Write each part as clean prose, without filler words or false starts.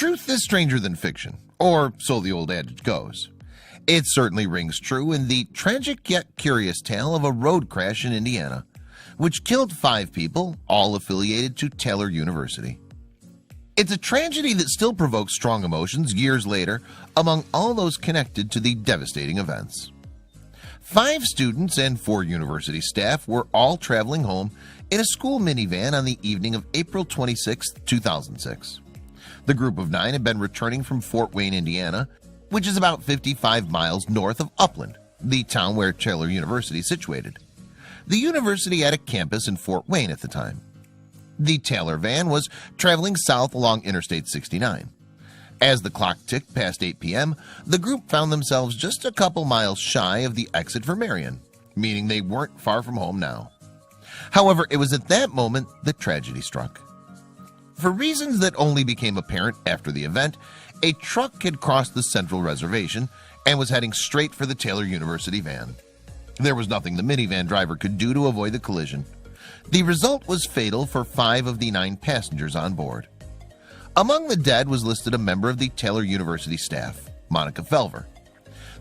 Truth is stranger than fiction, or so the old adage goes. It certainly rings true in the tragic yet curious tale of a road crash in Indiana, which killed 5 people, all affiliated to Taylor University. It's a tragedy that still provokes strong emotions years later among all those connected to the devastating events. 5 students and 4 university staff were all traveling home in a school minivan on the evening of April 26, 2006. The group of 9 had been returning from Fort Wayne, Indiana, which is about 55 miles north of Upland, the town where Taylor University is situated. The university had a campus in Fort Wayne at the time. The Taylor van was traveling south along Interstate 69. As the clock ticked past 8 p.m., the group found themselves just a couple miles shy of the exit for Marion, meaning they weren't far from home now. However, it was at that moment that tragedy struck. For reasons that only became apparent after the event, a truck had crossed the central reservation and was heading straight for the Taylor University van. There was nothing the minivan driver could do to avoid the collision. The result was fatal for 5 of the 9 passengers on board. Among the dead was listed a member of the Taylor University staff, Monica Felver.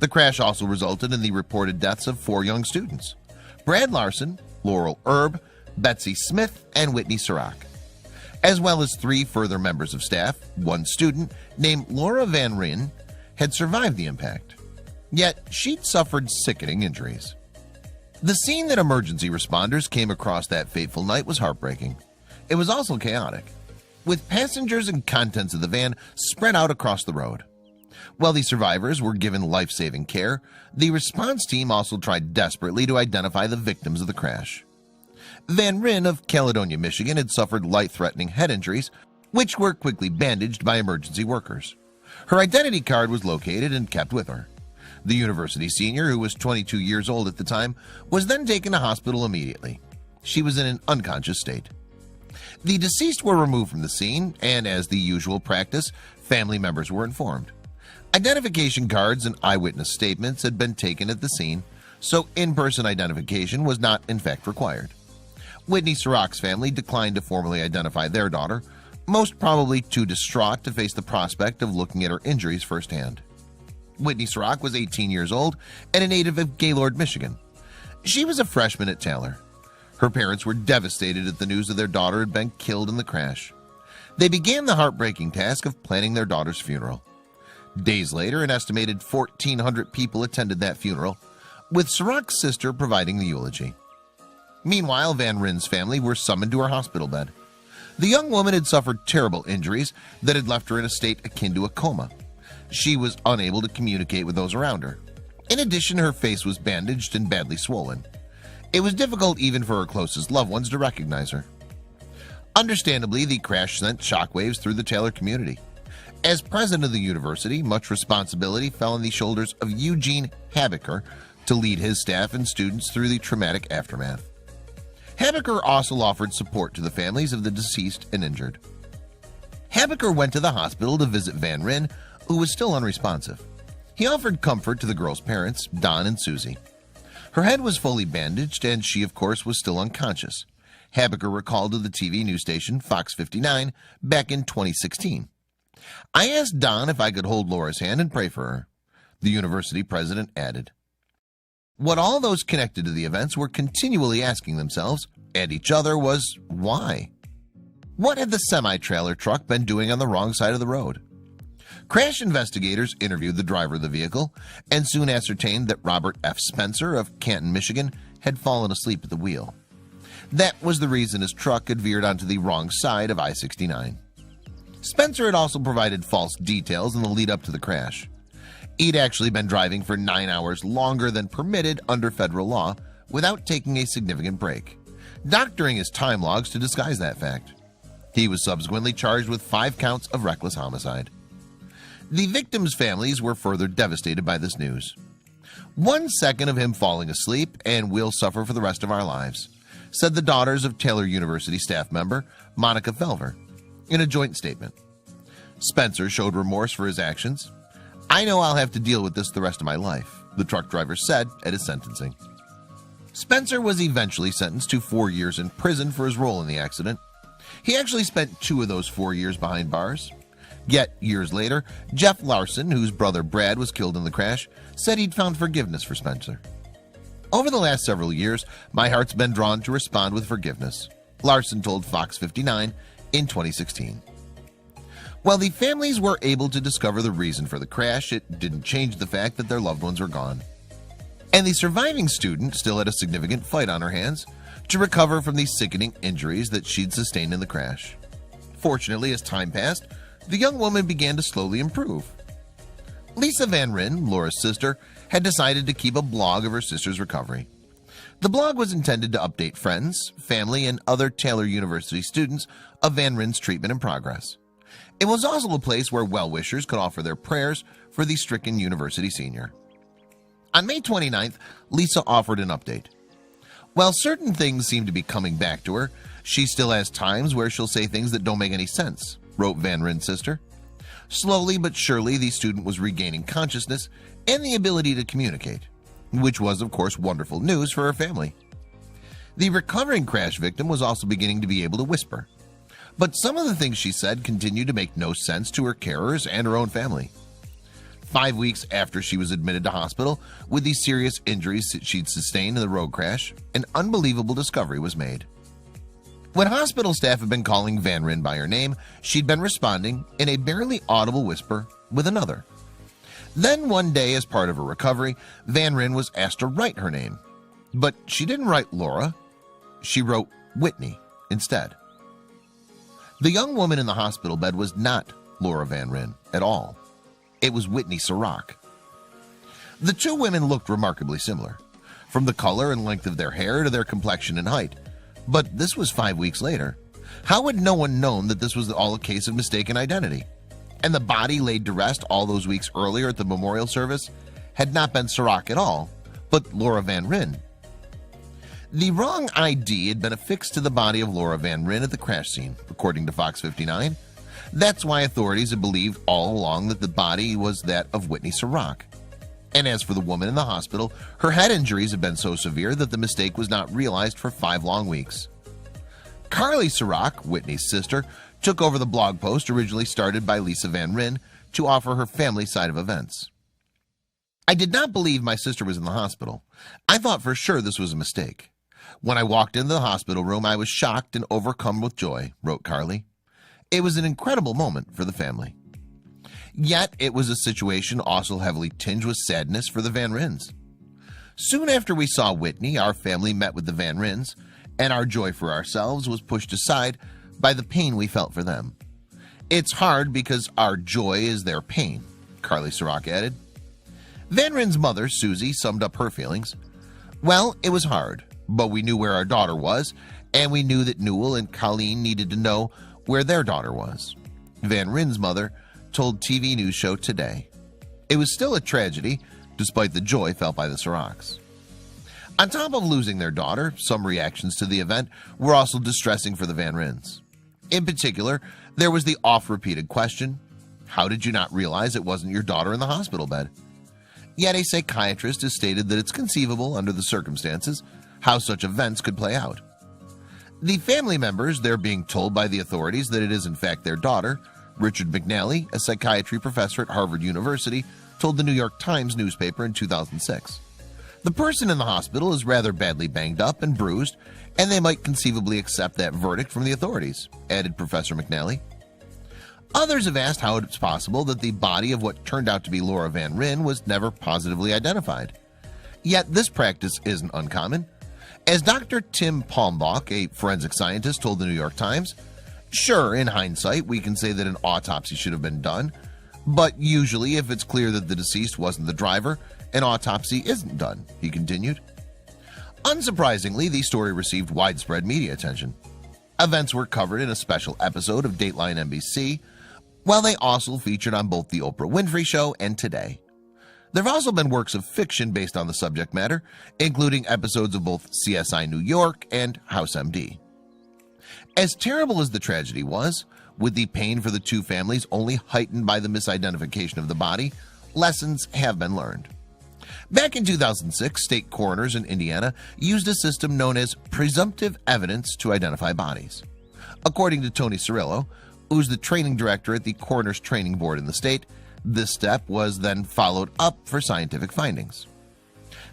The crash also resulted in the reported deaths of 4 young students, Brad Larson, Laurel Erb, Betsy Smith, and Whitney Sirach, as well as 3 further members of staff. 1 student named Laura Van Ryn had survived the impact, yet she'd suffered sickening injuries. The scene that emergency responders came across that fateful night was heartbreaking. It was also chaotic, with passengers and contents of the van spread out across the road. While the survivors were given life-saving care, the response team also tried desperately to identify the victims of the crash. Van Ryn of Caledonia, Michigan had suffered life-threatening head injuries, which were quickly bandaged by emergency workers. Her identity card was located and kept with her. The university senior, who was 22 years old at the time, was then taken to hospital immediately. She was in an unconscious state. The deceased were removed from the scene, and as the usual practice, family members were informed. Identification cards and eyewitness statements had been taken at the scene, so in-person identification was not in fact required. Whitney Sirach's family declined to formally identify their daughter, most probably too distraught to face the prospect of looking at her injuries firsthand. Whitney Sirach was 18 years old and a native of Gaylord, Michigan. She was a freshman at Taylor. Her parents were devastated at the news that their daughter had been killed in the crash. They began the heartbreaking task of planning their daughter's funeral. Days later, an estimated 1,400 people attended that funeral, with Sirach's sister providing the eulogy. Meanwhile, Van Ryn's family were summoned to her hospital bed. The young woman had suffered terrible injuries that had left her in a state akin to a coma. She was unable to communicate with those around her. In addition, her face was bandaged and badly swollen. It was difficult even for her closest loved ones to recognize her. Understandably, the crash sent shockwaves through the Taylor community. As president of the university, much responsibility fell on the shoulders of Eugene Habecker to lead his staff and students through the traumatic aftermath. Habecker also offered support to the families of the deceased and injured. Habecker went to the hospital to visit Van Ryn, who was still unresponsive. He offered comfort to the girl's parents, Don and Susie. Her head was fully bandaged, and she, of course, was still unconscious. Habecker recalled to the TV news station Fox 59 back in 2016. "I asked Don if I could hold Laura's hand and pray for her," the university president added. What all those connected to the events were continually asking themselves, and each other, was why? What had the semi-trailer truck been doing on the wrong side of the road? Crash investigators interviewed the driver of the vehicle and soon ascertained that Robert F. Spencer of Canton, Michigan, had fallen asleep at the wheel. That was the reason his truck had veered onto the wrong side of I-69. Spencer had also provided false details in the lead up to the crash. He'd actually been driving for 9 hours longer than permitted under federal law without taking a significant break, doctoring his time logs to disguise that fact. He was subsequently charged with 5 counts of reckless homicide. The victims' families were further devastated by this news. "1 second of him falling asleep and we'll suffer for the rest of our lives," said the daughters of Taylor University staff member Monica Felver in a joint statement. Spencer showed remorse for his actions. "I know I'll have to deal with this the rest of my life," the truck driver said at his sentencing. Spencer was eventually sentenced to 4 years in prison for his role in the accident. He actually spent 2 of those 4 years behind bars. Yet years later, Jeff Larson, whose brother Brad was killed in the crash, said he'd found forgiveness for Spencer. Over the last several years, my heart's been drawn to respond with forgiveness, Larson told Fox 59 in 2016. While the families were able to discover the reason for the crash, it didn't change the fact that their loved ones were gone. And the surviving student still had a significant fight on her hands to recover from the sickening injuries that she'd sustained in the crash. Fortunately, as time passed, the young woman began to slowly improve. Lisa Van Ryn, Laura's sister, had decided to keep a blog of her sister's recovery. The blog was intended to update friends, family, and other Taylor University students of Van Ryn's treatment and progress. It was also a place where well-wishers could offer their prayers for the stricken university senior. On May 29th, Lisa offered an update. While certain things seem to be coming back to her, she still has times where she'll say things that don't make any sense, wrote Van Ryn's sister. Slowly but surely, the student was regaining consciousness and the ability to communicate, which was, of course, wonderful news for her family. The recovering crash victim was also beginning to be able to whisper, but some of the things she said continued to make no sense to her carers and her own family. 5 weeks after she was admitted to hospital with the serious injuries that she'd sustained in the road crash, an unbelievable discovery was made. When hospital staff had been calling Van Ryn by her name, she'd been responding in a barely audible whisper with another. Then one day, as part of her recovery, Van Ryn was asked to write her name, but she didn't write Laura. She wrote Whitney instead. The young woman in the hospital bed was not Laura Van Ryn at all. It was Whitney Sirach. The two women looked remarkably similar, from the color and length of their hair to their complexion and height. But this was 5 weeks later. How had no one known that this was all a case of mistaken identity? And the body laid to rest all those weeks earlier at the memorial service had not been Sirach at all, but Laura Van Ryn. The wrong ID had been affixed to the body of Laura Van Ryn at the crash scene, according to Fox 59. That's why authorities had believed all along that the body was that of Whitney Sirach. And as for the woman in the hospital, her head injuries had been so severe that the mistake was not realized for 5 long weeks. Carly Sirach, Whitney's sister, took over the blog post originally started by Lisa Van Ryn to offer her family side of events. I did not believe my sister was in the hospital. I thought for sure this was a mistake. When I walked into the hospital room, I was shocked and overcome with joy, wrote Carly. It was an incredible moment for the family. Yet it was a situation also heavily tinged with sadness for the Van Ryns. Soon after we saw Whitney, our family met with the Van Ryns, and our joy for ourselves was pushed aside by the pain we felt for them. It's hard because our joy is their pain, Carly Sirach added. Van Ryn's mother, Susie, summed up her feelings. Well, it was hard, but we knew where our daughter was, and we knew that Newell and Colleen needed to know where their daughter was. Van Ryn's mother told TV news show Today. It was still a tragedy, despite the joy felt by the Sirachs. On top of losing their daughter, some reactions to the event were also distressing for the Van Ryns. In particular, there was the oft-repeated question, how did you not realize it wasn't your daughter in the hospital bed? Yet a psychiatrist has stated that it's conceivable under the circumstances how such events could play out. The family members, they're being told by the authorities that it is in fact their daughter. Richard McNally, a psychiatry professor at Harvard University, told the New York Times newspaper in 2006. The person in the hospital is rather badly banged up and bruised, and they might conceivably accept that verdict from the authorities, added Professor McNally. Others have asked how it's possible that the body of what turned out to be Laura Van Ryn was never positively identified. Yet this practice isn't uncommon. As Dr. Tim Palmbach, a forensic scientist, told the New York Times, sure, in hindsight, we can say that an autopsy should have been done, but usually if it's clear that the deceased wasn't the driver, an autopsy isn't done, he continued. Unsurprisingly, the story received widespread media attention. Events were covered in a special episode of Dateline NBC, while they also featured on both The Oprah Winfrey Show and Today. There have also been works of fiction based on the subject matter, including episodes of both CSI New York and House MD. As terrible as the tragedy was, with the pain for the two families only heightened by the misidentification of the body, lessons have been learned. Back in 2006, state coroners in Indiana used a system known as presumptive evidence to identify bodies. According to Tony Cirillo, who's the training director at the coroner's training board in the state. This step was then followed up for scientific findings.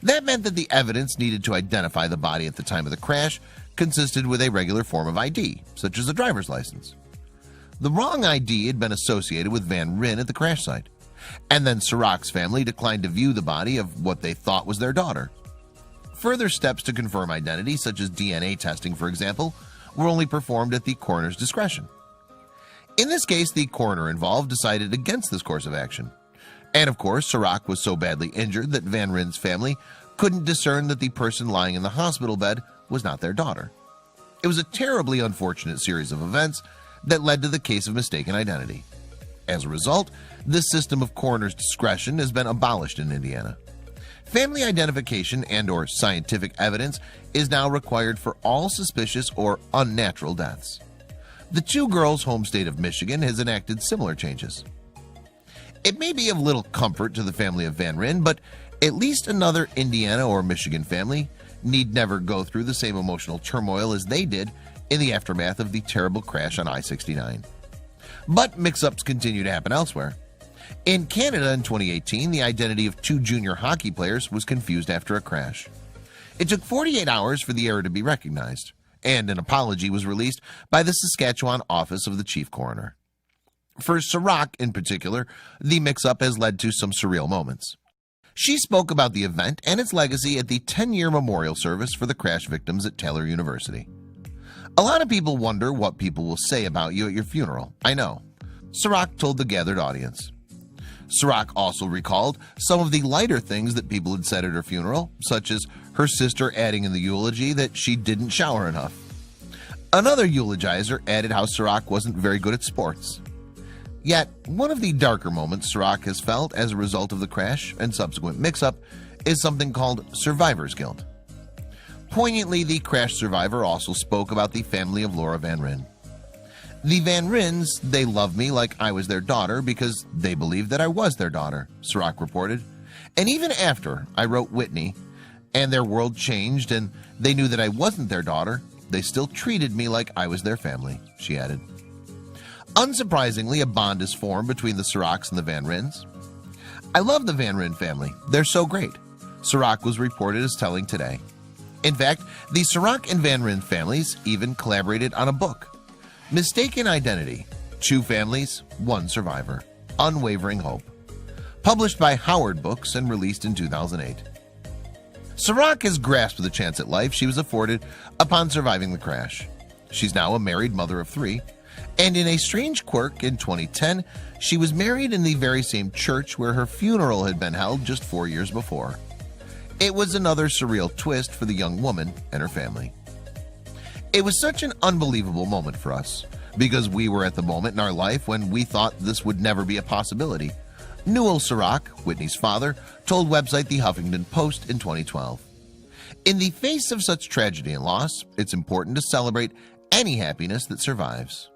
That meant that the evidence needed to identify the body at the time of the crash consisted with a regular form of ID, such as a driver's license. The wrong ID had been associated with Van Ryn at the crash site, and then Sirach's family declined to view the body of what they thought was their daughter. Further steps to confirm identity, such as DNA testing for example, were only performed at the coroner's discretion. In this case, the coroner involved decided against this course of action. And of course, Sirach was so badly injured that Van Ryn's family couldn't discern that the person lying in the hospital bed was not their daughter. It was a terribly unfortunate series of events that led to the case of mistaken identity. As a result, this system of coroner's discretion has been abolished in Indiana. Family identification and/or scientific evidence is now required for all suspicious or unnatural deaths. The two girls' home state of Michigan has enacted similar changes. It may be of little comfort to the family of Van Ryn, but at least another Indiana or Michigan family need never go through the same emotional turmoil as they did in the aftermath of the terrible crash on I-69. But mix-ups continue to happen elsewhere. In Canada in 2018, the identity of two junior hockey players was confused after a crash. It took 48 hours for the error to be recognized, and an apology was released by the Saskatchewan office of the chief coroner. For Sirach in particular, the mix-up has led to some surreal moments. She spoke about the event and its legacy at the 10-year memorial service for the crash victims at Taylor University. A lot of people wonder what people will say about you at your funeral. I know. Sirach told the gathered audience. Sirach also recalled some of the lighter things that people had said at her funeral, such as her sister adding in the eulogy that she didn't shower enough. Another eulogizer added how Sirach wasn't very good at sports. Yet, one of the darker moments Sirach has felt as a result of the crash and subsequent mix-up is something called survivor's guilt. Poignantly, the crash survivor also spoke about the family of Laura Van Ryn. The Van Ryns, they loved me like I was their daughter because they believed that I was their daughter, Sirach reported. And even after I wrote Whitney and their world changed and they knew that I wasn't their daughter, they still treated me like I was their family, she added. Unsurprisingly, a bond is formed between the Sirachs and the Van Ryns. I love the Van Ryn family. They're so great, Sirach was reported as telling Today. In fact, the Sirach and Van Ryn families even collaborated on a book, Mistaken Identity, Two Families, One Survivor, Unwavering Hope, published by Howard Books and released in 2008. Sirach has grasped the chance at life she was afforded upon surviving the crash. She's now a married mother of 3, and in a strange quirk in 2010, she was married in the very same church where her funeral had been held just 4 years before. It was another surreal twist for the young woman and her family. It was such an unbelievable moment for us, because we were at the moment in our life when we thought this would never be a possibility, Newell Sirach, Whitney's father, told website The Huffington Post in 2012. In the face of such tragedy and loss, it's important to celebrate any happiness that survives.